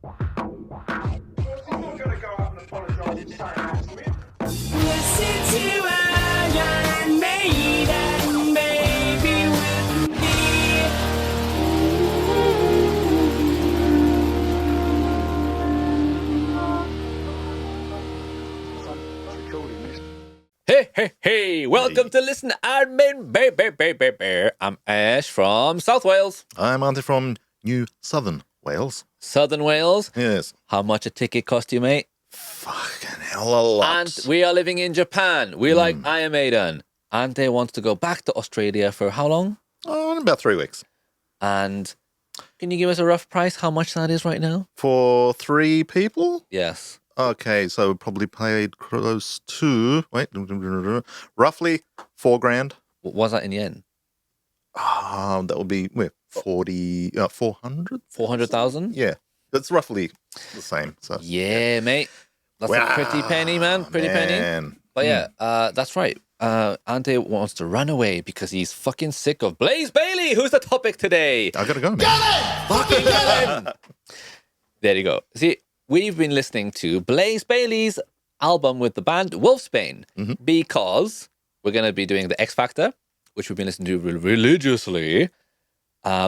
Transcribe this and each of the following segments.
Listen to Iron Maiden, baby, with me. Hey, hey, hey! Welcome to Listen to Iron Maiden, baby. I'm Ash from South Wales. I'm Auntie from New Southern Wales. Southern Wales. Yes. How much a ticket cost you, mate? Fucking hell a lot. And we are living in Japan. We like Iron Maiden. Ante wants to go back to Australia for how long? Oh, in about 3 weeks. And can you give us a rough price how much that is right now? For 3 people? Yes. Okay, so we probably paid close to, roughly $4,000. What was that in yen? That would be 400? 400,000? Yeah, that's roughly the same. So Yeah, mate. That's a pretty penny, man. Pretty penny. man. But yeah, that's right. Ante wants to run away because he's fucking sick of Blaze Bailey, who's the topic today. I gotta go, man. Fucking get him! There you go. See, we've been listening to Blaze Bailey's album with the band Wolfsbane because we're going to be doing the X Factor, which we've been listening to religiously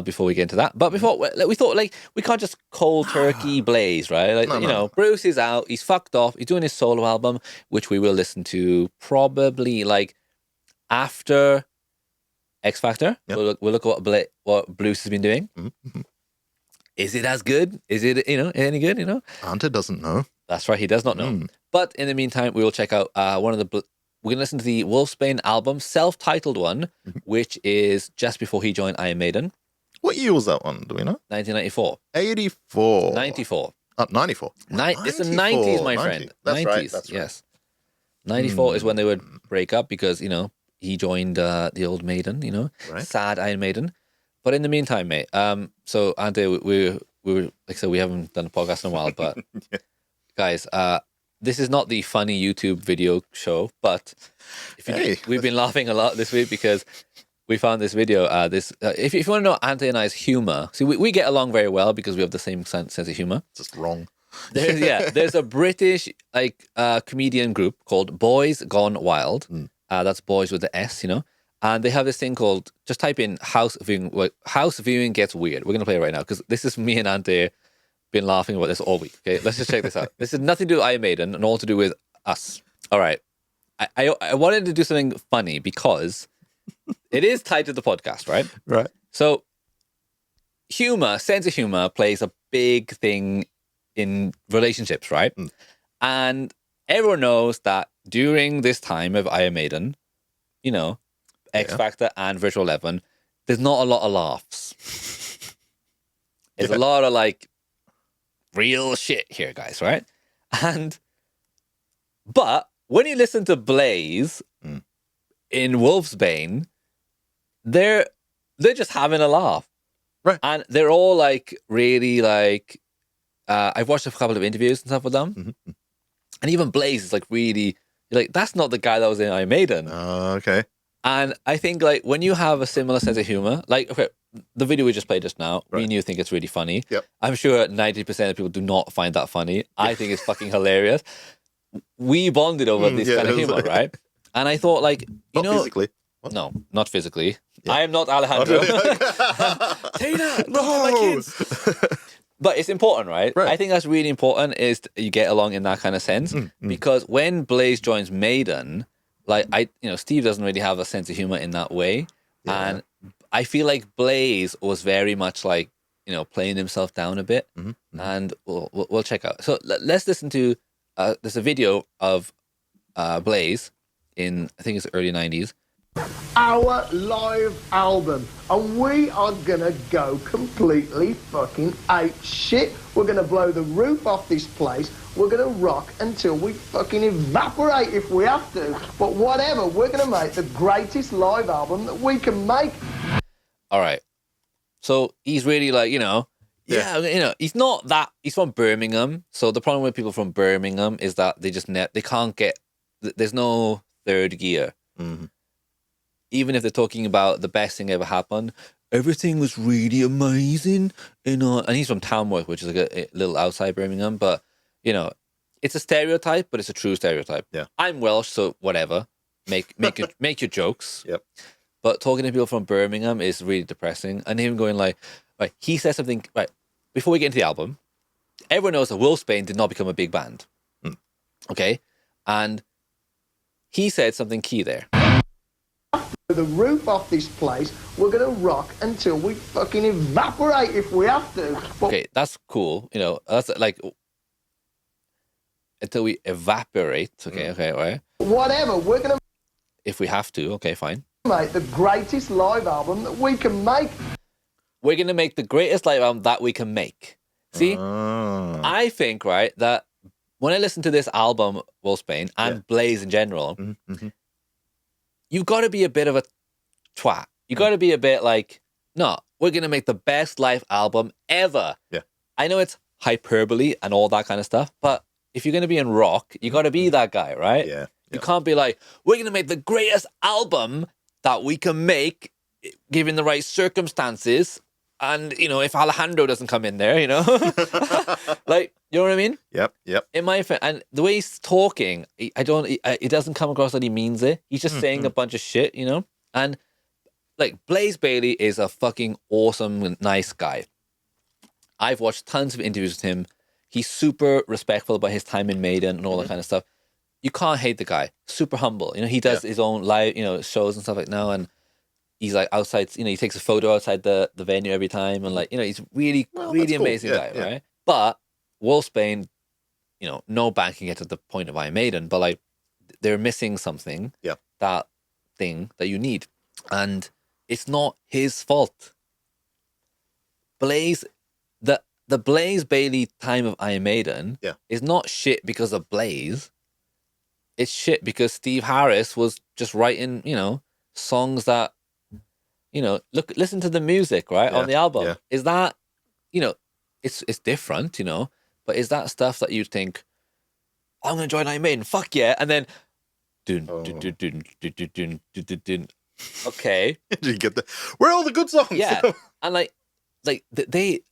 before we get into that. But before, we thought, like, we can't just cold turkey Blaze, right? Like, No. Bruce is out. He's fucked off. He's doing his solo album, which we will listen to probably, like, after X Factor. Yep. We'll look at what Bruce has been doing. Mm-hmm. Is it as good? Is it, any good, Auntie doesn't know. That's right, he does not know. But in the meantime, we will check out we're going to listen to the Wolfsbane album, self-titled one, which is just before he joined Iron Maiden, What year was that one? Do we know? 1994. 84. 94. 94. It's the 90s, my 90. friend. That's 90s, right. That's right. yes. 94 is when they would break up because, he joined the old Maiden, Right. sad Iron Maiden. But in the meantime, mate, so Ante, we like I said, we haven't done a podcast in a while, but guys, this is not the funny YouTube video show, but we've been laughing a lot this week because we found this video. If you want to know Ante and I's humor, see, we get along very well because we have the same sense of humor. Just wrong. There's a British comedian group called Boys Gone Wild. That's boys with the S, And they have this thing called, just type in house viewing. House viewing gets weird. We're going to play it right now because this is me and Ante been laughing about this all week. Okay, let's just check this out. This has nothing to do with Iron Maiden and all to do with us. All right. I wanted to do something funny because it is tied to the podcast, right? Right. So sense of humor plays a big thing in relationships, right? And everyone knows that during this time of Iron Maiden, X Factor and Virtual 11, there's not a lot of laughs. There's a lot of like real shit here, guys, right? But when you listen to Blaze in Wolfsbane, they're just having a laugh. Right. And they're all like really like I've watched a couple of interviews and stuff with them. And even Blaze is like really like, that's not the guy that was in Iron Maiden. Okay. And I think like when you have a similar sense of humor, like okay, the video we just played just now, me and you think it's really funny. Yep. I'm sure 90% of people do not find that funny. I think it's fucking hilarious. We bonded over this kind of humor, right? And I thought like, Not physically. What? No, not physically. Yeah. I am not Alejandro. Tina, no, my kids. But it's important, right? I think that's really important is you get along in that kind of sense because when Blaze joins Maiden, like Steve doesn't really have a sense of humor in that way, and I feel like Blaze was very much like playing himself down a bit, and we'll check out. So let's listen to there's a video of Blaze in I think it's the early 90s. Our live album, and we are gonna go completely fucking ape shit. We're gonna blow the roof off this place. We're gonna rock until we fucking evaporate if we have to. But whatever, we're gonna make the greatest live album that we can make. All right, so he's really like he's not that. He's from Birmingham, so the problem with people from Birmingham is that they just they can't get. There's no third gear. Even if they're talking about the best thing ever happened, everything was really amazing. And he's from Tamworth, which is like a little outside Birmingham. But, you know, it's a stereotype, but it's a true stereotype. Yeah. I'm Welsh, so whatever. Make your jokes. Yep. But talking to people from Birmingham is really depressing. And him going like, right, he said something, right, before we get into the album, everyone knows that Wolfsbane did not become a big band. Okay? And he said something key there. The roof off this place, we're going to rock until we fucking evaporate if we have to. But Okay, that's cool. You know, that's like until we evaporate. Okay, right? whatever, we're going to If we have to, okay, fine. make the greatest live album that we can make. We're going to make the greatest live album that we can make. See, Oh. I think, right, that when I listen to this album, Wolfsbane, and Blaze in general, Mm-hmm. you've got to be a bit of a twat. You got to be a bit like, no, we're going to make the best live album ever. Yeah. I know it's hyperbole and all that kind of stuff, but if you're going to be in rock, you got to be that guy, right? Yeah. You can't be like, we're going to make the greatest album that we can make, given the right circumstances. And, you know, if Alejandro doesn't come in there, you know, like, you know what I mean? Yep. In my and the way he's talking, it doesn't come across that he means it. He's just saying a bunch of shit, you know? And like Blaze Bayley is a fucking awesome, nice guy. I've watched tons of interviews with him. He's super respectful about his time in Maiden and all that kind of stuff. You can't hate the guy. Super humble. You know, he does his own live, you know, shows and stuff like now. And he's like outside, you know, he takes a photo outside the venue every time. And like, you know, he's really Well, really that's cool. amazing Yeah, guy, yeah. right? But Wolfsbane, you know, no band can get to the point of Iron Maiden, but like they're missing something. Yeah. That thing that you need. And it's not his fault. Blaze, the Blaze Bayley time of Iron Maiden is not shit because of Blaze. It's shit because Steve Harris was just writing, you know, songs that, you know, listen to the music, right, on the album. Yeah. Is that, you know, it's different, you know, but is that stuff that you think, I'm going to join Iron Maiden, fuck yeah, and then, okay. Did you get the? Where are all the good songs? Yeah, and like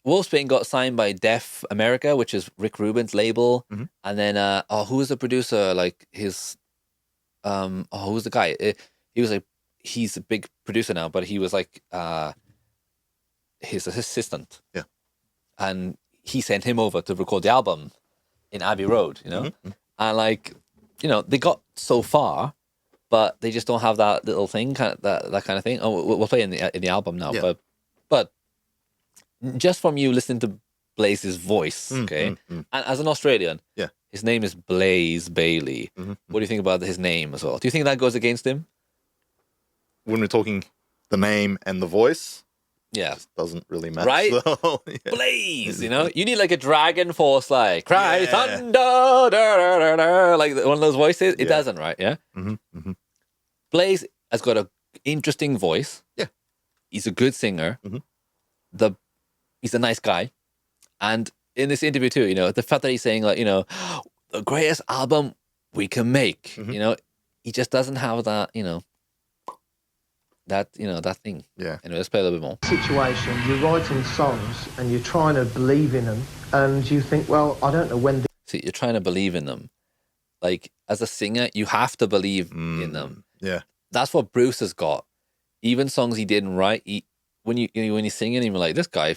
Wolfsbane got signed by Def America, which is Rick Rubin's label, and then who was the producer? Like his who was the guy? He was like, he's a big producer now, but he was like his assistant. Yeah, and he sent him over to record the album in Abbey Road, you know, and like, you know, they got so far. But they just don't have that little thing, that kind of thing. Oh, we'll play in the album now. Yeah. But just from you listening to Blaze's voice, okay, and as an Australian, his name is Blaze Bayley. What do you think about his name as well? Do you think that goes against him? When we're talking the name and the voice, it doesn't really matter. Right? So, Blaze, you know, you need like a Dragon Force, like cry thunder, da, da, da, da, like one of those voices. It doesn't, right? Yeah. Blaze has got an interesting voice. Yeah, he's a good singer. He's a nice guy, and in this interview too, you know, the fact that he's saying like, you know, the greatest album we can make. You know, he just doesn't have that, you know, that thing. Yeah. Anyway, let's play a little bit more. Situation, you're writing songs and you're trying to believe in them, and you think, well, I don't know when. See, you're trying to believe in them. Like as a singer, you have to believe in them. Yeah. That's what Bruce has got. Even songs he didn't write, when he's singing, you're like, this guy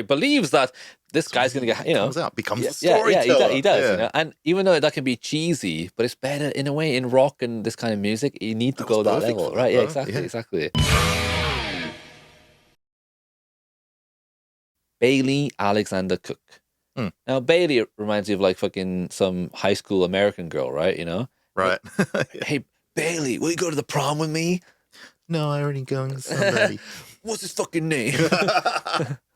believes that this guy's gonna get, you know, comes out, becomes a storyteller. storyteller. He does. Yeah. You know? And even though that can be cheesy, but it's better in a way in rock and this kind of music. You need to go that perfect level, for right? that, Yeah, though. exactly. Bailey Alexander Cook. Now Bailey reminds you of like fucking some high school American girl, right? You know, Right. Hey Bailey, will you go to the prom with me? No, I already going with somebody. What's his fucking name?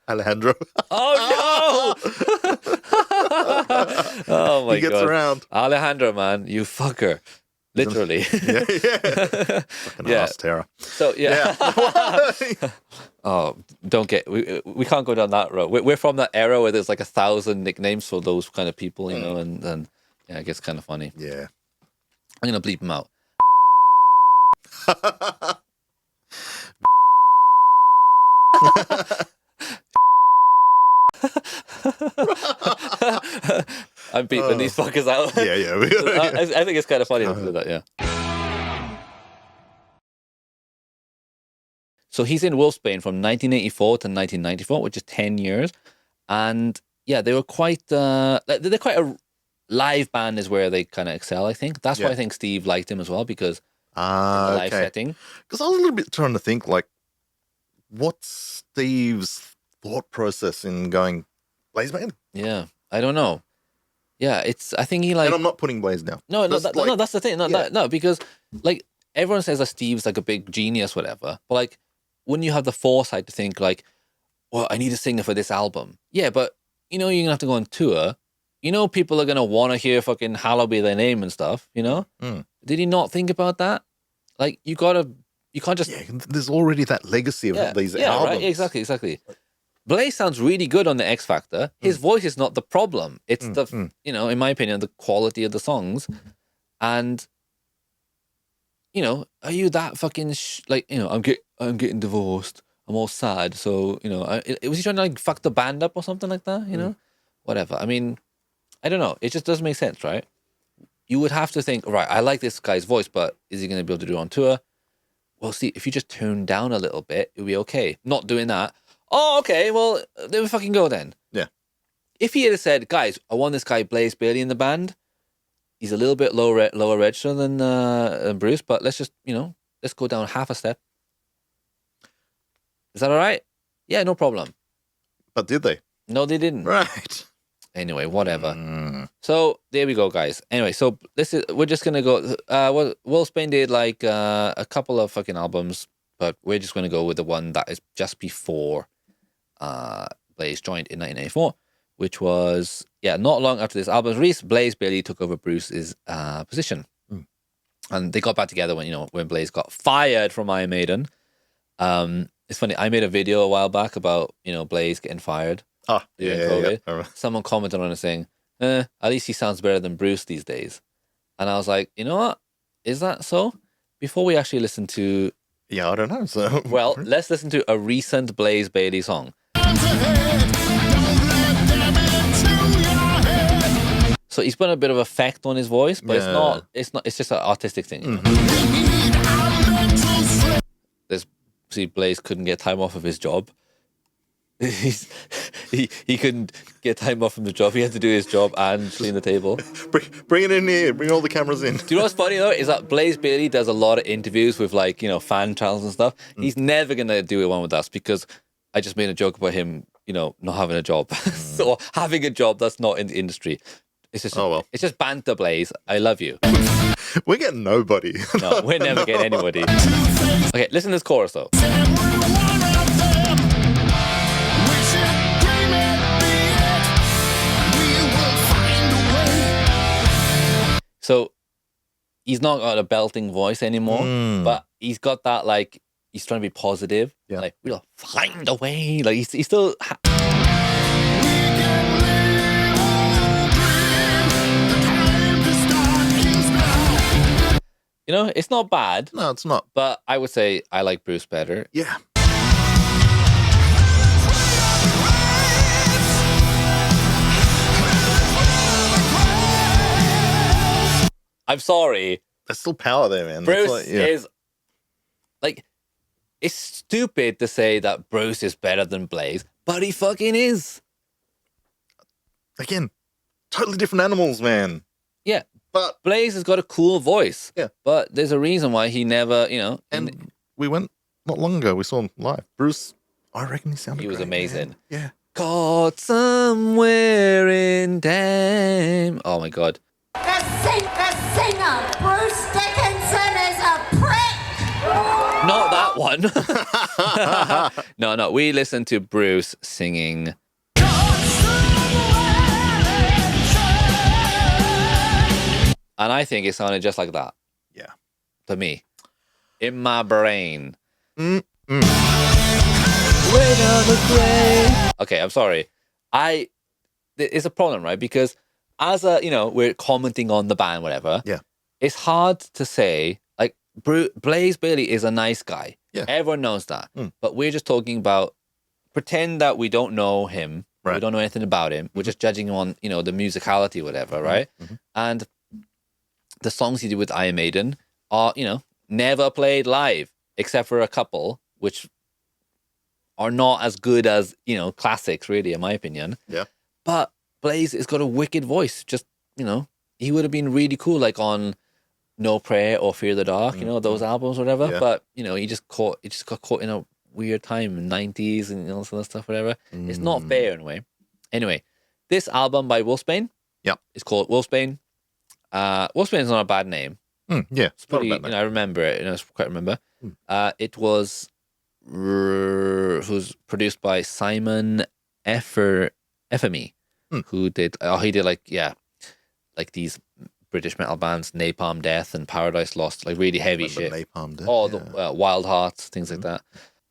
Alejandro. Oh no! Oh my god! He gets around. Alejandro, man, you fucker. Literally. Fucking ass terror. So yeah. Oh, don't get. We can't go down that road. We're from that era where there's like 1,000 nicknames for those kind of people, you know, and yeah, it gets kind of funny. Yeah. I'm gonna bleep them out. I'm beeping these fuckers out. Yeah. I think it's kind of funny to do that, yeah. So he's in Wolfsbane from 1984 to 1994, which is 10 years. And yeah, they were quite, they're quite a live band is where they kind of excel, I think. That's why I think Steve liked him as well, because in the live setting. Because I was a little bit trying to think, like, what's Steve's thought process in going Blaze-Bane? Yeah, I don't know. Yeah, I think he like... And I'm not putting Blaze down. No, that's the thing. No, because like everyone says that Steve's like a big genius, whatever. But like, when you have the foresight to think like, well, I need a singer for this album. Yeah, but you know, you're going to have to go on tour. You know, people are going to want to hear fucking Hallowed Be Thy Name and stuff, you know? Did he not think about that? Like, you can't just... Yeah, there's already that legacy of these albums. Right? Exactly. Blaze sounds really good on the X Factor. His voice is not the problem. It's the, you know, in my opinion, the quality of the songs. And, you know, are you that fucking, like, you know, I'm getting divorced. I'm all sad. So, you know, was he trying to like fuck the band up or something like that? You know? Whatever. I mean, I don't know. It just doesn't make sense, right? You would have to think, right, I like this guy's voice, but is he going to be able to do it on tour? Well, see, if you just tone down a little bit, it'll be okay. Not doing that. Oh, okay, well, then we fucking go then. Yeah. If he had said, guys, I want this guy Blaze Bayley in the band. He's a little bit lower register than Bruce, but let's just, you know, let's go down half a step. Is that all right? Yeah, no problem. But did they? No, they didn't. Right. Anyway, whatever. So there we go, guys. Anyway, so we're just gonna go. Wolfsbane did like a couple of fucking albums, but we're just gonna go with the one that is just before Blaze joined in 1984, which was not long after this album's release. Blaze Bayley took over Bruce's position, and they got back together when Blaze got fired from Iron Maiden. It's funny. I made a video a while back about Blaze getting fired. During COVID. Yeah. Someone commented on it saying, at least he sounds better than Bruce these days. And I was like, you know what? Is that so? Before we actually listen to... Yeah, I don't know. So well, let's listen to a recent Blaze Bayley song. So he's put a bit of effect on his voice, but it's just an artistic thing. See, Blaze couldn't get time off of his job. He couldn't get time off from the job. He had to do his job and clean the table. Bring it in here. Bring all the cameras in. Do you know what's funny though? Is that Blaze Bayley does a lot of interviews with fan channels and stuff. He's never gonna do one with us because I just made a joke about him, not having a job. So having a job that's not in the industry. It's just it's just banter, Blaze. I love you. We're getting nobody. No, we're never getting anybody. Okay, listen to this chorus though. So he's not got a belting voice anymore, but he's got that he's trying to be positive. Yeah. Like, we'll find a way. Like he's still. It's not bad. No, it's not. But I would say I like Bruce better. Yeah. I'm sorry. There's still power there, man. Bruce is it's stupid to say that Bruce is better than Blaze, but he fucking is. Again, totally different animals, man. Yeah. But Blaze has got a cool voice. Yeah. But there's a reason why he never, And we went not long ago. We saw him live. Bruce, I reckon he sounded He was great, amazing. Man. Yeah. Caught somewhere in time. Oh my God. The singer, Bruce Dickinson, is a prick. Not that one. No. We listened to Bruce singing. And I think it sounded just like that. Yeah. To me. In my brain. Okay, I'm sorry. It's a problem, right? Because as we're commenting on the band, whatever. Yeah. It's hard to say, Blaze Bayley is a nice guy. Yeah. Everyone knows that. But we're just talking about pretend that we don't know him. We Right. don't know anything about him. We're just judging him on, the musicality, whatever, right? And the songs he did with Iron Maiden are, never played live, except for a couple, which are not as good as, classics, really, in my opinion. Yeah. But Blaze has got a wicked voice. Just, he would have been really cool, like on No Prayer or Fear the Dark, those albums, or whatever. Yeah. But, he just got caught in a weird time in the 90s and all that stuff, whatever. It's not fair in a way. Anyway, this album by Wolfsbane, Yep. it's called Wolfsbane. Wolfsbane is not a bad name. Yeah. It's pretty, I remember it. I quite remember. It was who's produced by Simon Effermy, who did. He did like these British metal bands, Napalm Death and Paradise Lost, like really heavy shit. Napalm Death. All the Wild Hearts, things like that.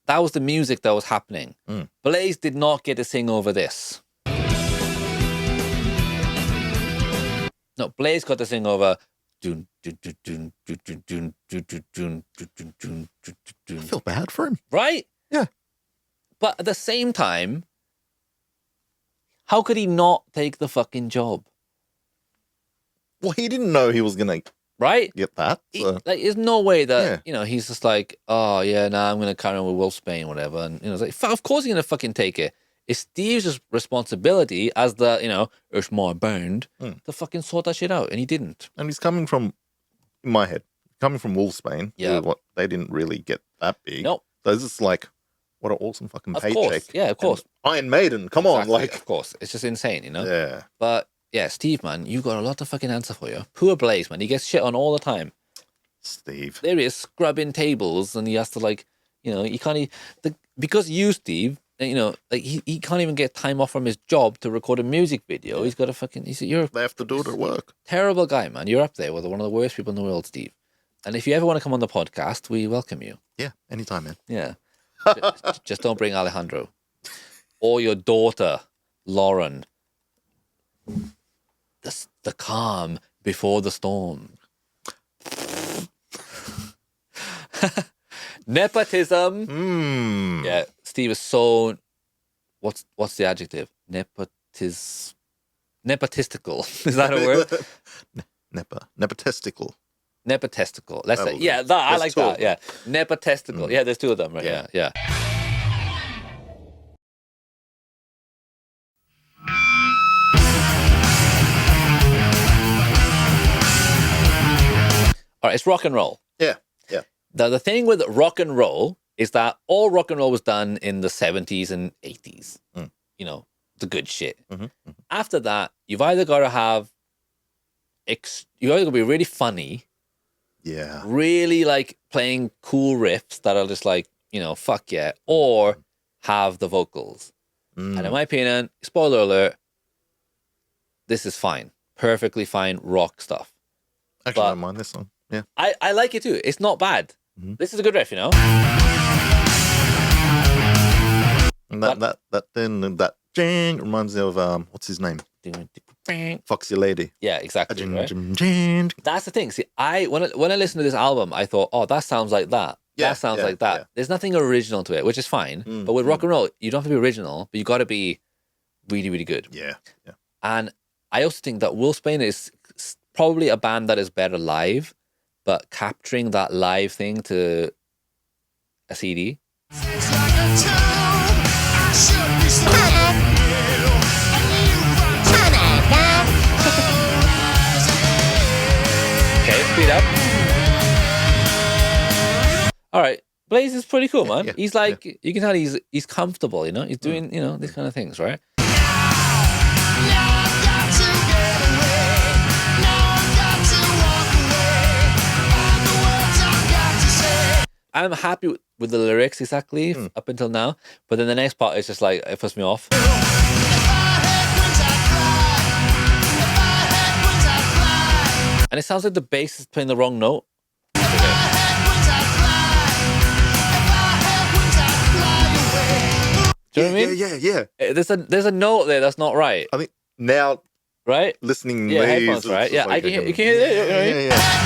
That was the music that was happening. Blaze did not get to sing over this. No, Blaze got to sing over. I feel bad for him. Right? Yeah. But at the same time, how could he not take the fucking job? Well, he didn't know he was gonna Right? get that. So. There's no way that, he's just like, oh, yeah, nah, I'm going to carry on with Wolfsbane, whatever. And, it's like, of course he's going to fucking take it. It's Steve's responsibility as the, it's my band, to fucking sort that shit out. And he didn't. And he's coming from, in my head, coming from Wolfsbane. Yeah. What they didn't really get that big. Nope. So it's just like, what an awesome fucking Of paycheck. course. Yeah, of course. And Iron Maiden, come on, Exactly, like. of course. It's just insane, Yeah. But, yeah, Steve, man, you got a lot to fucking answer for you. Poor Blaze, man. He gets shit on all the time. Steve. There he is scrubbing tables, and he has to he can't because you, Steve, he can't even get time off from his job to record a music video. He's got to you're They have to do it at work. a terrible guy, man. You're up there with one of the worst people in the world, Steve. And if you ever want to come on the podcast, we welcome you. Yeah, anytime, man. Yeah, just don't bring Alejandro or your daughter, Lauren. The calm before the storm. Nepotism. Yeah, Steve is so. What's the adjective? Nepotistical. Is that a word? Nepotestical. Nepotistical. Let's say. That'll Yeah, do. I There's like two of that. Yeah, nepotistical. Yeah, there's two of them, right? Yeah. Yeah. All right, it's rock and roll. Yeah, yeah. The thing with rock and roll is that all rock and roll was done in the 70s and 80s. The good shit. After that, you've either got to have, you either got to be really funny, Yeah. really like playing cool riffs that are just like, fuck yeah, or have the vocals. And in my opinion, spoiler alert, this is fine. Perfectly fine rock stuff. Actually, I But- don't mind this song. Yeah. I like it too. It's not bad. This is a good riff, And that jing reminds me of what's his name? Foxy Lady. Yeah, exactly. Jing, Right? jing, jing. That's the thing. See, when I listened to this album, I thought, oh, that sounds like that. Yeah, That sounds yeah, like that. yeah. There's nothing original to it, which is fine. But with rock and roll, you don't have to be original, but you got to be really, really good. Yeah, yeah. And I also think that Wolfsbane is probably a band that is better live, but capturing that live thing to a CD. Okay, speed up. All right, Blaze is pretty cool, man. yeah, He's like, you can tell he's comfortable, He's doing, these kind of things, right? I'm happy with the lyrics exactly up until now, but then the next part is just like, it puts me off. And it sounds like the bass is playing the wrong note. Do you know what I mean? Yeah. There's a note there that's not right, I think now right? listening Yeah, these, headphones, it's right? just Yeah, like I can hear. can- You can hear it. You know what I mean? Yeah.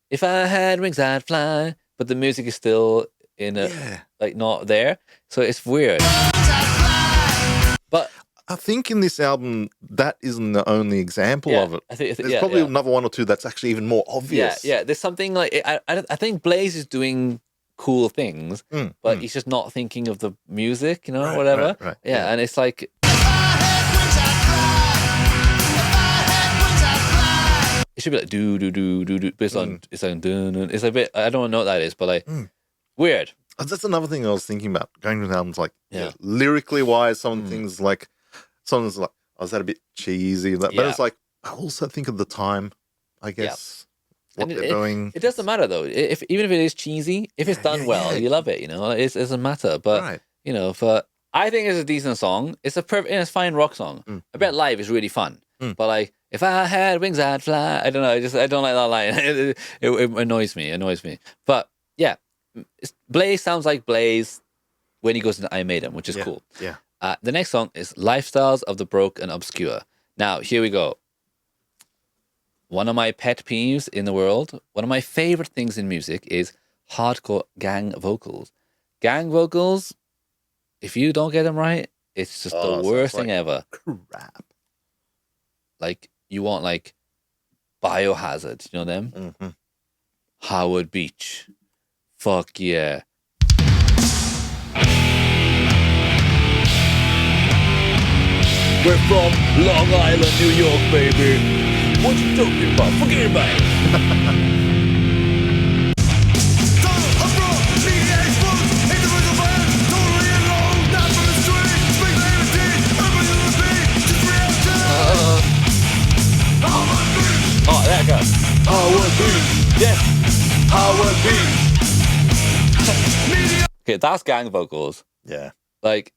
If I had wings, I'd fly. but the music is still in a like not there. So it's weird. But I think in this album, that isn't the only example of it. I think There's probably another one or two that's actually even more obvious. Yeah. There's something like I think Blaze is doing cool things, but he's just not thinking of the music, you know, whatever. Right, yeah, and it's like. It should be like do do do do do. But it's like dun, dun. It's a bit. I don't know what that is, but like weird. That's another thing I was thinking about going to the albums. Like lyrically wise, some things like songs like oh, is that a bit cheesy? But it's like I also think of the time. I guess what they're doing. It doesn't matter though. Even if it is cheesy, if it's done well, you love it. You know, it doesn't matter. But you know, I think it's a decent song. It's a it's a fine rock song. I bet live is really fun. But like. If I had wings, I'd fly. I don't know. I don't like that line. It annoys me. But yeah, Blaze sounds like Blaze when he goes into Iron Maiden, which is cool. Yeah. The next song is Lifestyles of the Broke and Obscure. Now, here we go. One of my pet peeves in the world, one of my favorite things in music is hardcore gang vocals. Gang vocals, if you don't get them right, it's just the worst thing ever. Crap. Like, you want like Biohazard, you know them? Howard Beach. Fuck yeah. We're from Long Island, New York, baby. What you talking about? Forget about it. Oh, there it goes. Howard Beach. Yes. Howard Beach. Okay, that's gang vocals. Yeah. Like.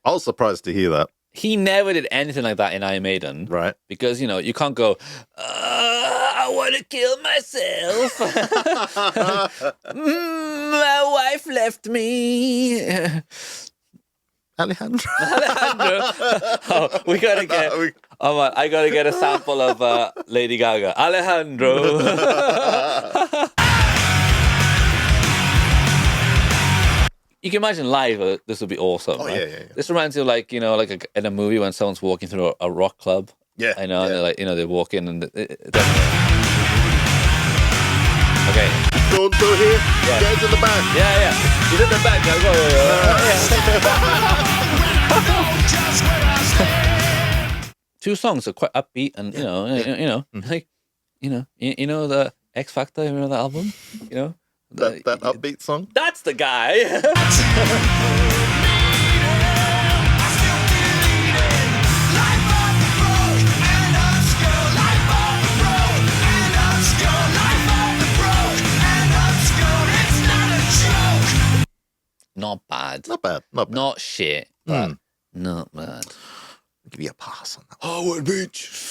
I was surprised to hear that. He never did anything like that in Iron Maiden. Right. Because, you know, you can't go, I want to kill myself. My wife left me. Alejandro. Oh, we gotta get. Oh man, I gotta get a sample of Lady Gaga. Alejandro. You can imagine live. This would be awesome. Oh, right? yeah. This reminds you of like, you know, like in a movie when someone's walking through a rock club. Yeah. I know. And they're like, you know, they walk in and. Okay. Going through here. Yeah. Guys in the back. Yeah. He's in the back. Two songs are quite upbeat and you know, like you know the X Factor. You remember that album? You know That upbeat song. That's the guy. Not bad. Not bad. Not shit. But not bad. I'll give you a pass on that. Howard Beach.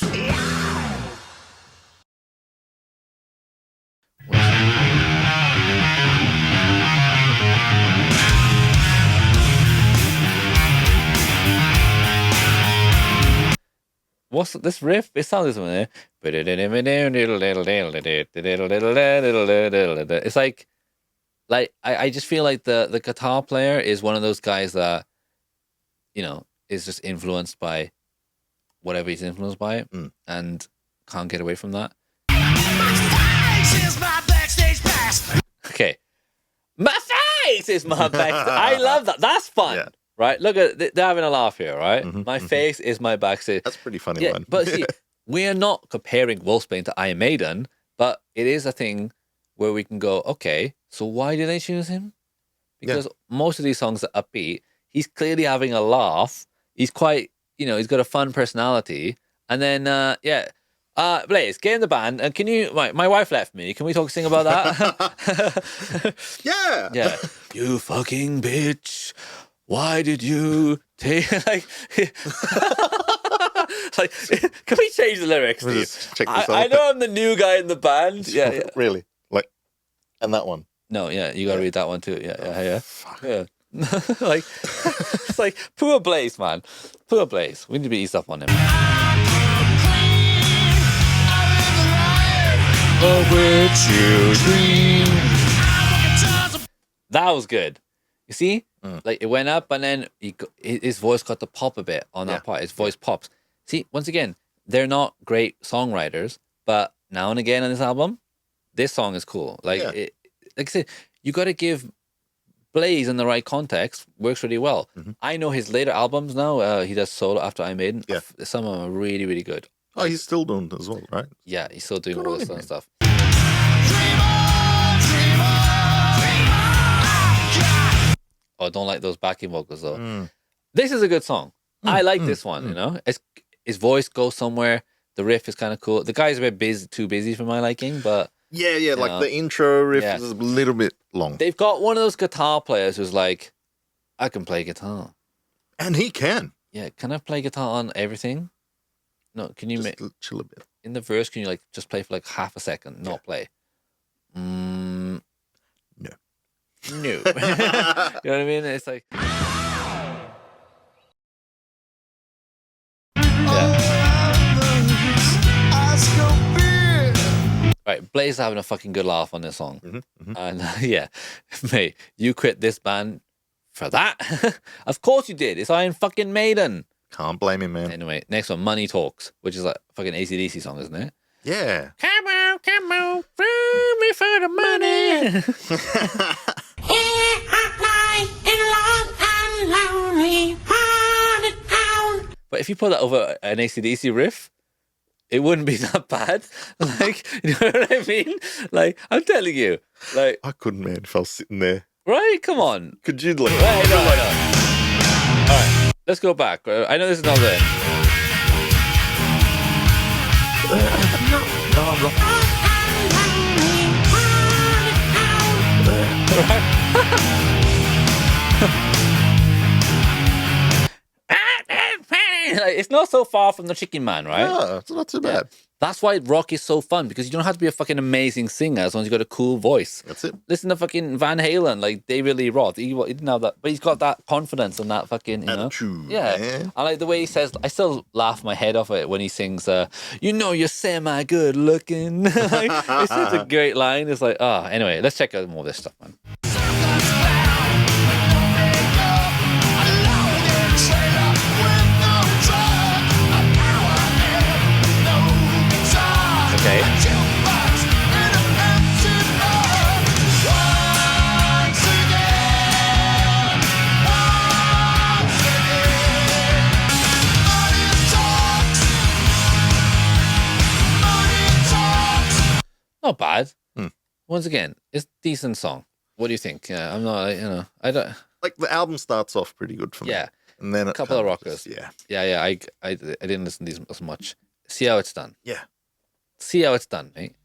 What's this riff? It sounds this one. It's like I just feel like the guitar player is one of those guys that, you know, is just influenced by whatever he's influenced by and can't get away from that. Okay. My face is my backstage. I love that. That's fun. Yeah. Right? Look at they're having a laugh here, right? My face is my backstage. That's a pretty funny one. But see, we're not comparing Wolfsbane to Iron Maiden, but it is a thing where we can go, okay, so why did they choose him? Because most of these songs are upbeat. He's clearly having a laugh. He's quite, you know, he's got a fun personality. And then, Blaze, get in the band. And can you, my wife left me. Can we sing about that? Yeah. Yeah. You fucking bitch. Why did you take, like, can we change the lyrics, We'll Steve? check this I out. know I'm the new guy in the band. Yeah. Really? Like, and that one. No, yeah, you gotta read that one too. Yeah. Like, it's like poor Blaze, man. Poor Blaze. We need to be eased up on him. of which you dream. That was good. You see? Like, it went up, and then his voice got to pop a bit on that part. His voice pops. See, once again, they're not great songwriters, but now and again on this album, this song is cool. Like, like I said, you got to give Blaze in the right context. Works really well. I know his later albums now. He does solo after Maiden. Yeah. Some of them are really, really good. Oh, he's still doing it as well, right? Yeah, he's still doing all this kind of stuff. Oh, I don't like those backing vocals though. This is a good song. I like this one. You know, his voice goes somewhere. The riff is kind of cool. The guy's a bit too busy for my liking, but Yeah, like the intro riff is a little bit long. they've got one of those guitar players who's like, I can play guitar. And he can. Yeah, can I play guitar on everything? No, can you make Chill a bit. in the verse? Can you like just play for like half a second, not play? No. No. You know what I mean? It's like. Right, Blaze is having a fucking good laugh on this song. And yeah, mate, you quit this band for that? Of course you did. It's Iron fucking Maiden. Can't blame him, man. Anyway, next one, Money Talks, which is like a fucking AC/DC song, isn't it? Yeah. Come on, through me for the money. But if you put that over an AC/DC riff, it wouldn't be that bad. Like, you know what I mean? Like, I'm telling you. Like, I couldn't, man, if I was sitting there. right? Come on. Could you like... Right, no. All right, let's go back. I know this is not there. Like, it's not so far from the Chicken Man, right? Yeah, it's not too bad. That's why rock is so fun, because you don't have to be a fucking amazing singer as long as you got a cool voice. That's it. Listen to fucking Van Halen, like David Lee Roth. He didn't have that, but he's got that confidence and that fucking, you know. Attitude, Yeah. man. I like the way he says, I still laugh my head off it when he sings, you know, you're semi good looking. Like, it's such a great line. It's like, anyway, let's check out more of this stuff, man. Okay. Not bad. Once again, it's a decent song. What do you think? I'm not, you know, I don't. Like, the album starts off pretty good for me. Yeah. And then A couple of rockers. Yeah. Yeah. I didn't listen to these as much. See how it's done. Yeah. See how it's done, mate.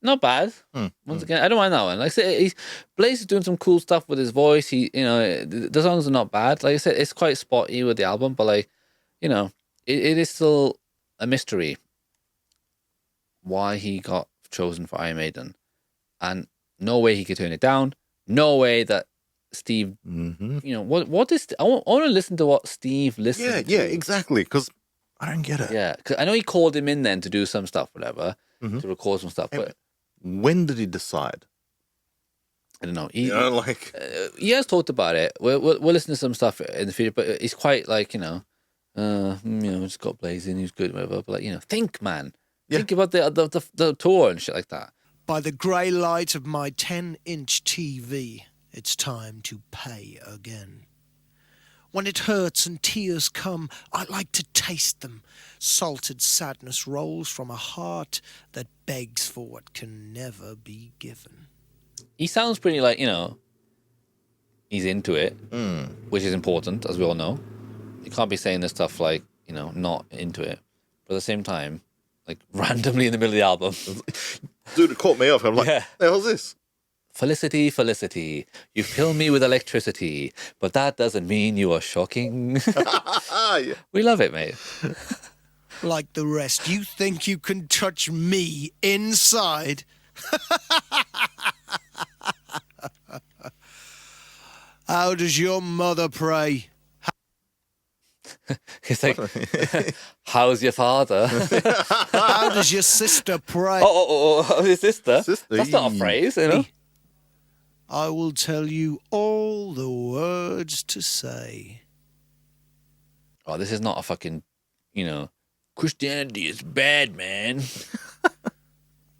Not bad. Once again, I don't mind that one. Like I said, Blaze is doing some cool stuff with his voice. He, you know, the songs are not bad. Like I said, it's quite spotty with the album, but like, you know, it is still a mystery why he got chosen for Iron Maiden, and no way he could turn it down. No way that Steve, you know, what is? I want to listen to what Steve listened to. Yeah, exactly. Because I don't get it. Yeah, because I know he called him in then to do some stuff, whatever, to record some stuff, but. When did he decide? I don't know. You know, like... He has talked about it. We'll listen to some stuff in the future, but he's quite like, you know, just got blazing. He's good, whatever. But like, you know, think, man. Yeah. Think about the tour and shit like that. By the grey light of my 10-inch TV, it's time to pay again. When it hurts and tears come, I like to taste them. Salted sadness rolls from a heart that begs for what can never be given. He sounds pretty like, you know, he's into it, which is important, as we all know. You can't be saying this stuff like, you know, not into it. But at the same time, like randomly in the middle of the album. Dude, it caught me off. I'm like, Yeah. the hell's this? Felicity, Felicity, you fill me with electricity, but that doesn't mean you are shocking. Yeah. We love it, mate. like the rest. You think you can touch me inside? How does your mother pray? He's like, how's your father? How does your sister pray? Oh, his sister? Sister, That's not a phrase, you know? I will tell you all the words to say. Oh, this is not a fucking, Christianity is bad, man.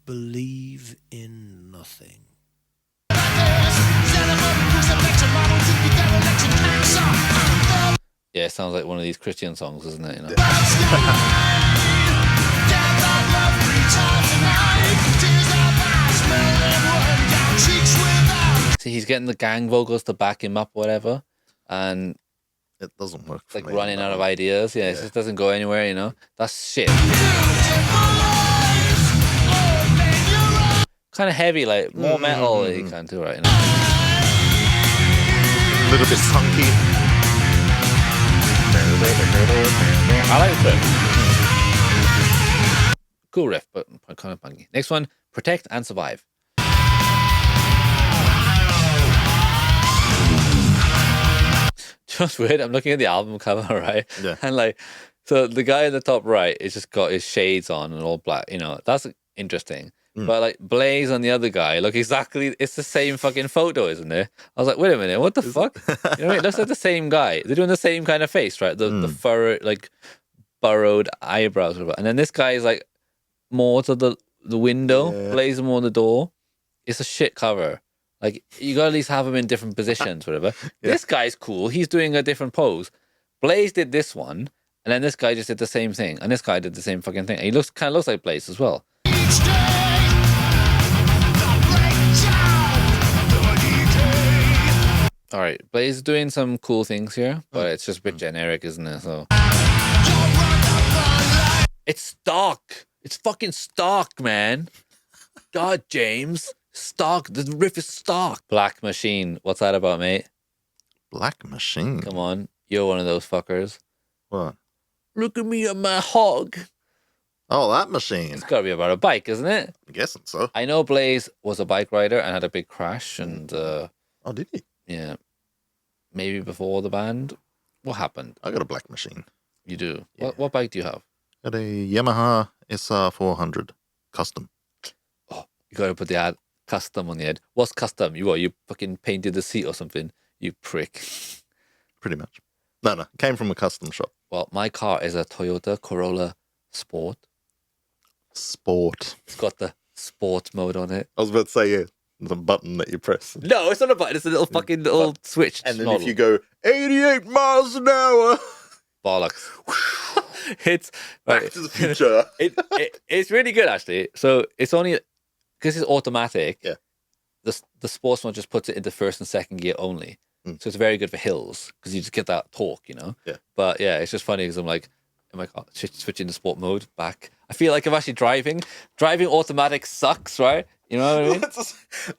Believe in nothing. Yeah, it sounds like one of these Christian songs, doesn't it? See, he's getting the gang vocals to back him up, whatever, and It doesn't work. it's like running out of ideas. Yeah, it just doesn't go anywhere. That's shit. Kind of heavy, like more metal. He can't do right now. A little bit funky. I like the cool riff, but kind of punky. Next one: Protect and Survive. Just weird. I'm looking at the album cover, right? Yeah. And so the guy in the top right has just got his shades on and all black. That's interesting. But Blaze on the other guy, look exactly. It's the same fucking photo, isn't it? I was like, wait a minute, what the fuck? You know what I mean? It looks like the same guy. They're doing the same kind of face, right? The furrowed, burrowed eyebrows, or whatever. And then this guy is more to the window. Yeah. Blaze more on the door. It's a shit cover. You gotta at least have him in different positions, whatever. Yeah. This guy's cool. He's doing a different pose. Blaze did this one, and then this guy just did the same thing, and this guy did the same fucking thing. And he kind of looks like Blaze as well. All right, Blaze is doing some cool things here, but it's just a bit generic, isn't it? So it's stock. It's fucking stock, man. God, James. Stock. The riff is stock. Black Machine. What's that about, mate? Black Machine. Come on. You're one of those fuckers. What? Look at me and my hog. Oh, that machine. It's got to be about a bike, isn't it? I'm guessing so. I know Blaze was a bike rider and had a big crash, and Oh, did he? yeah, maybe before the band. What happened? I got a Black Machine. You do. Yeah. What bike do you have? Got a Yamaha SR400 custom. Oh, you got to put the ad custom on the head. What's custom? You fucking painted the seat or something? You prick. Pretty much. No. Came from a custom shop. Well, my car is a Toyota Corolla Sport. Sport. It's got the sport mode on it. I was about to say, yeah, the button that you press. No, it's not a button. It's a little fucking little switch. And then model. if you go 88 miles an hour, bollocks. It's Back right. to the Future. It's really good actually. So it's only because it's automatic. Yeah. The sports one just puts it into first and second gear only. So it's very good for hills because you just get that torque, Yeah. But yeah, it's just funny because I'm like, switching to sport mode back. I feel like I'm actually driving. Driving automatic sucks, right? You know what I mean?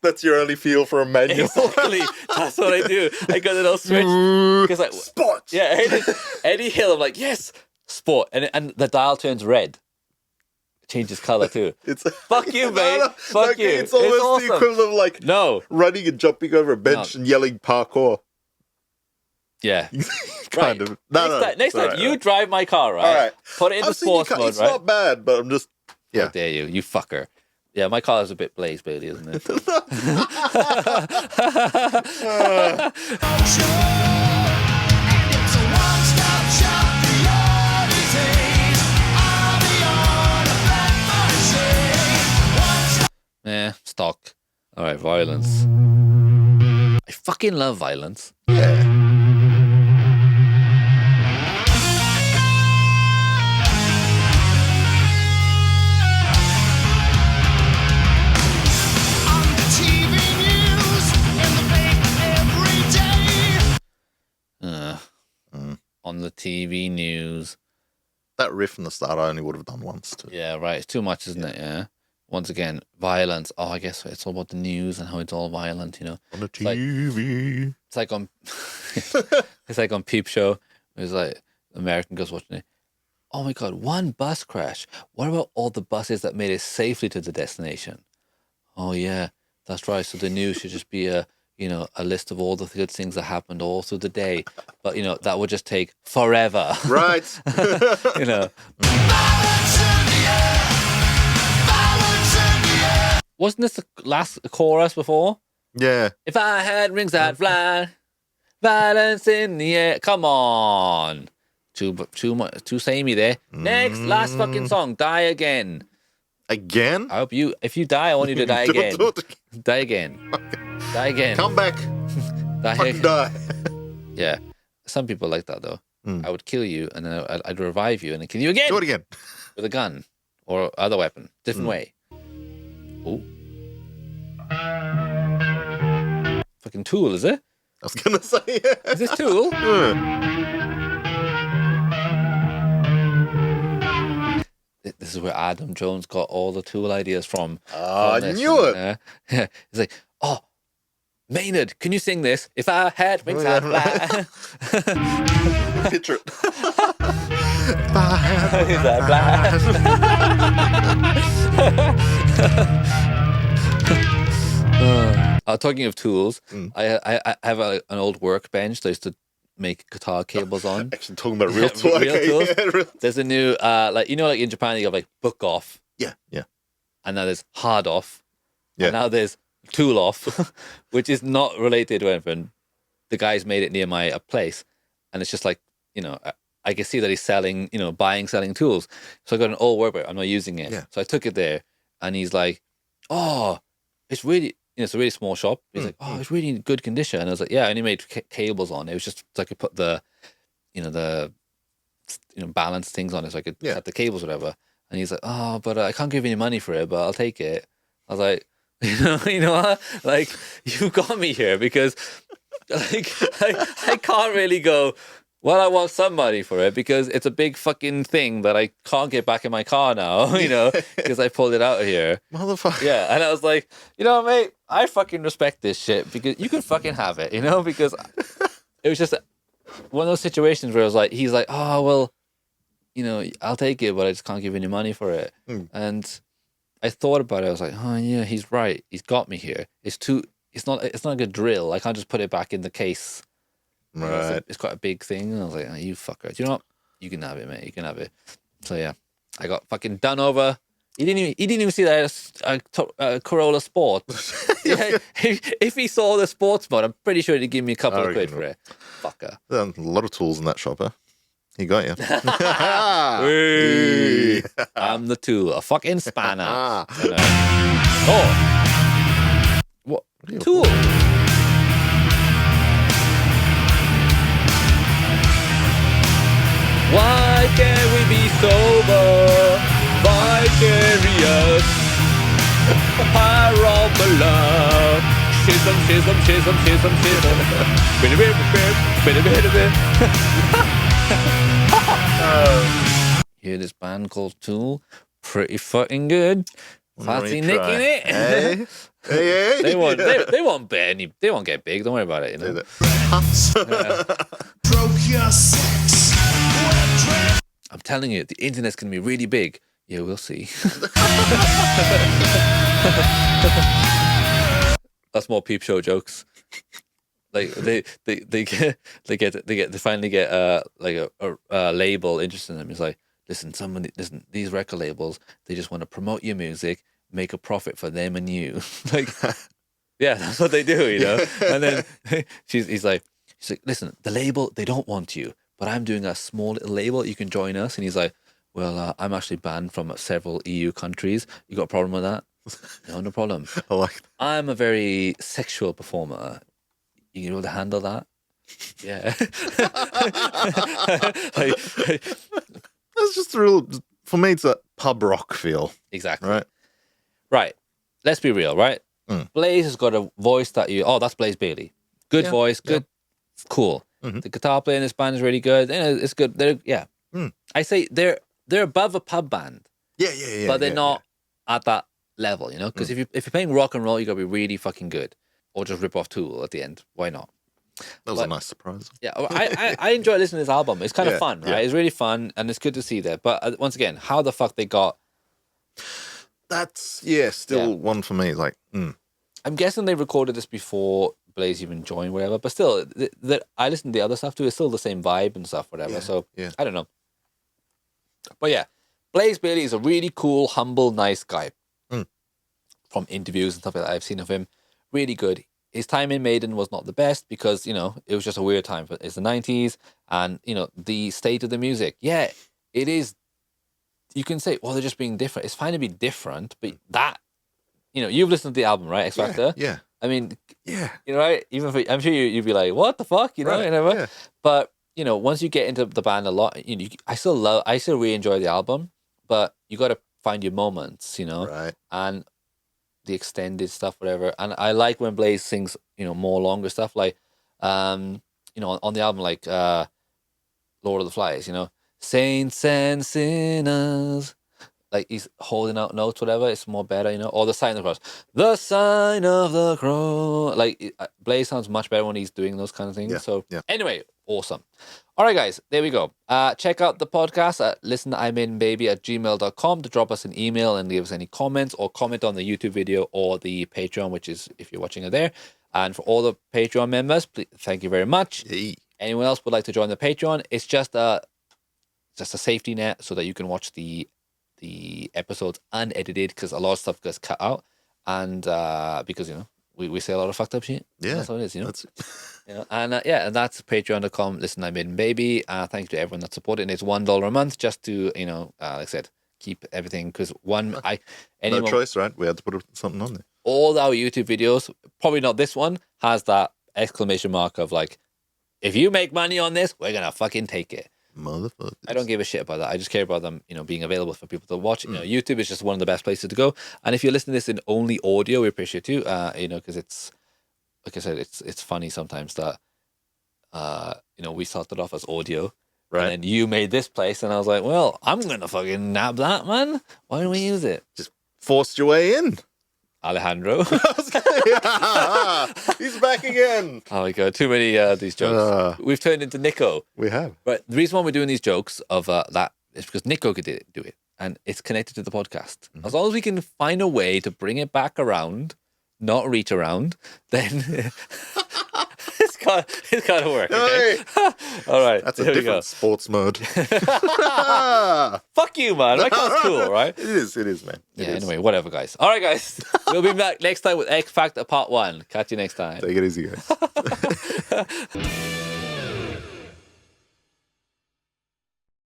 That's your only feel for a manual. Exactly. That's what I do. I got a little switch. Because Sport. Yeah, any hill, I'm like, yes, sport. And the dial turns red. It changes color too. Fuck you, mate. Fuck you. It's almost awesome. the equivalent of No. running and jumping over a bench and yelling parkour. Yeah. Kind of. Next time, you drive my car, right? All right. Put it into sports mode, it's right? not bad, but I'm just... How dare you fucker. Yeah, my car is a bit Blaze Bailey, isn't it? Yeah, stock. All right, violence. I fucking love violence. Yeah. On the TV news. That riff in the start I only would have done once too. Yeah, right. It's too much, isn't it? Yeah. Once again, violence. Oh, I guess it's all about the news and how it's all violent, On the TV. It's like on Peep Show. It's like the American girls watching it. oh my God, one bus crash. What about all the buses that made it safely to the destination? Oh yeah, that's right. So the news should just be a list of all the good things that happened all through the day. But that would just take forever. Right. you know. Wasn't this the last chorus before? Yeah. If I had wings, I'd fly. Violence in the air. Come on. Too samey there. Next, last fucking song. Die Again. Again? I hope if you die, I want you to die again. Die again. Die again. Come back. Die Fucking again. die. Yeah. Some people like that, though. I would kill you, and then I'd revive you, and then kill you again. Do it again. With a gun. Or other weapon. Different way. Oh. Fucking Tool, is it? I was going to say, yeah. Is this Tool? This is where Adam Jones got all the Tool ideas from. I knew it. Yeah. He's like, oh, Maynard, can you sing this? If I had wings, I'd fly. Picture it. Wings, I'd fly. Talking of tools, I have an old workbench that I used to make guitar cables on. Actually talking about real tools. Real tools. Yeah, real. There's a new, like in Japan, you have like book off. Yeah. And now there's hard off. Yeah. And now there's tool off, which is not related to anything. The guy's made it near my place. And it's just like, I can see that he's selling, selling tools. So I got an old workbench. I'm not using it. Yeah. So I took it there and he's like, oh, it's really, it's a really small shop. He's like, oh, it's really in good condition. And I was like, yeah, I only made cables on it. It was just so I could put the balance things on it so I could cut the cables or whatever. And he's like, oh, but I can't give you any money for it, but I'll take it. I was like, you know what? Like, you got me here because like I can't really go, well, I want some money for it because it's a big fucking thing that I can't get back in my car now, because I pulled it out of here. Motherfucker. Yeah, and I was like, mate, I fucking respect this shit because you can fucking have it, because it was just one of those situations where I was like, he's like, oh, well, I'll take it, but I just can't give any money for it. And I thought about it. I was like, oh, yeah, he's right. He's got me here. It's not like a drill. I can't just put it back in the case. Right. It's quite a big thing. And I was like, oh, you fucker. Do you know what? You can have it, mate. You can have it. So, yeah, I got fucking done over. He didn't even see that a Corolla Sport. If he saw the sports mode, I'm pretty sure he'd give me a couple of quid for it. Fucker. There's a lot of tools in that shop, huh? He got you. Hey, I'm the tool. A fucking spanner. Oh. What? Tool. Why can't we be sober? Vicarious. Power of the love. Schism. Hear this band called Tool? Pretty fucking good. Fancy nicking it. Hey. Hey. They won't get big. Don't worry about it. Broke your sex. I'm telling you, the internet's gonna be really big. Yeah, we'll see. That's more peep show jokes. Like they finally get a label interested in them. It's like, listen, these record labels, they just want to promote your music, make a profit for them and you. Like, yeah, that's what they do, And then she's like, listen, the label, they don't want you, but I'm doing a small little label. You can join us. And he's like, well, I'm actually banned from several EU countries. You got a problem with that? No problem. I like that. I'm a very sexual performer. You able to handle that? Yeah. That's just a real, for me, it's a pub rock feel. Exactly. Right. Let's be real, right? Blaze has got a voice that that's Blaze Bailey. Good voice, good, cool. Mm-hmm. The guitar player in this band is really good. It's good. I say they're above a pub band. Yeah. But they're not at that level, Because if you're playing rock and roll, you got to be really fucking good. Or just rip off Tool at the end. Why not? That was a nice surprise. Yeah, I enjoy listening to this album. It's kind of Yeah, fun, right? yeah. It's really fun, and it's good to see that. But once again, how the fuck they got... That's still one for me. Like, I'm guessing they recorded this before Blaze even joined, whatever. But still, I listened to the other stuff too. It's still the same vibe and stuff, whatever. Yeah, So yeah. I don't know. But yeah, Blaze Bayley is a really cool, humble, nice guy. From interviews and stuff like that I've seen of him, really good. His time in Maiden was not the best because, you know, it was just a weird time. It's the 90s and, you know, the state of the music. Yeah, it is. You can say, well, they're just being different. It's fine to be different, but that, you know, you've listened to the album, right? X Factor? Yeah. I mean, Yeah. you know, right? Even if, I'm sure you'd be like, what the fuck? You know, Right, whatever. yeah. But, you know, once you get into the band a lot, you know, I still really enjoy the album, but you got to find your moments, you know? Right. And the extended stuff, whatever. And I like when Blaze sings, you know, more longer stuff, like, you know, on the album, like Lord of the Flies, you know, saints and sinners, like he's holding out notes, whatever. It's more better, you know. Or the sign of the cross, the sign of the cross. Like Blaze sounds much better when he's doing those kind of things. Yeah, So yeah. anyway, awesome. All right, guys, there we go. Check out the podcast at listenimeinbaby@gmail.com to drop us an email and give us any comments or comment on the YouTube video or the Patreon, which is if you're watching it there. And for all the Patreon members, please, thank you very much. Hey. Anyone else would like to join the Patreon? It's just a safety net so that you can watch the episodes unedited because a lot of stuff gets cut out and because, you know, we say a lot of fucked up shit. Yeah. That's what it is, you know. That's You know, and and that's patreon.com. Listen, I Maiden Baby. Thank you to everyone that supported. And it's $1 a month just to, you know, like I said, keep everything because no choice, right? We had to put something on there. all our YouTube videos, probably not this one, has that exclamation mark of like, if you make money on this, we're gonna fucking take it. Motherfuckers. I don't give a shit about that. I just care about them, you know, being available for people to watch. You know, YouTube is just one of the best places to go. And if you're listening to this in only audio, we appreciate you. You know, because it's, like I said, it's funny sometimes that, you know, we started off as audio, Right. and then you made this place, and I was like, well, I'm gonna fucking nab that, man. Why don't we use it, Just forced your way in. Alejandro? He's back again. Oh my god, too many these jokes. We've turned into Nico. We have. But the reason why we're doing these jokes of that is because Nico could do it, and it's connected to the podcast. As long as we can find a way to bring it back around, not reach around, then it's got to work. Okay? All right, That's a here we go. different sports mode. Fuck you, man. That car's cool, right? It is, man. It Yeah, is. anyway, whatever, guys. All right, guys. We'll be back next time with X Factor Part 1. Catch you next time. Take it easy, guys.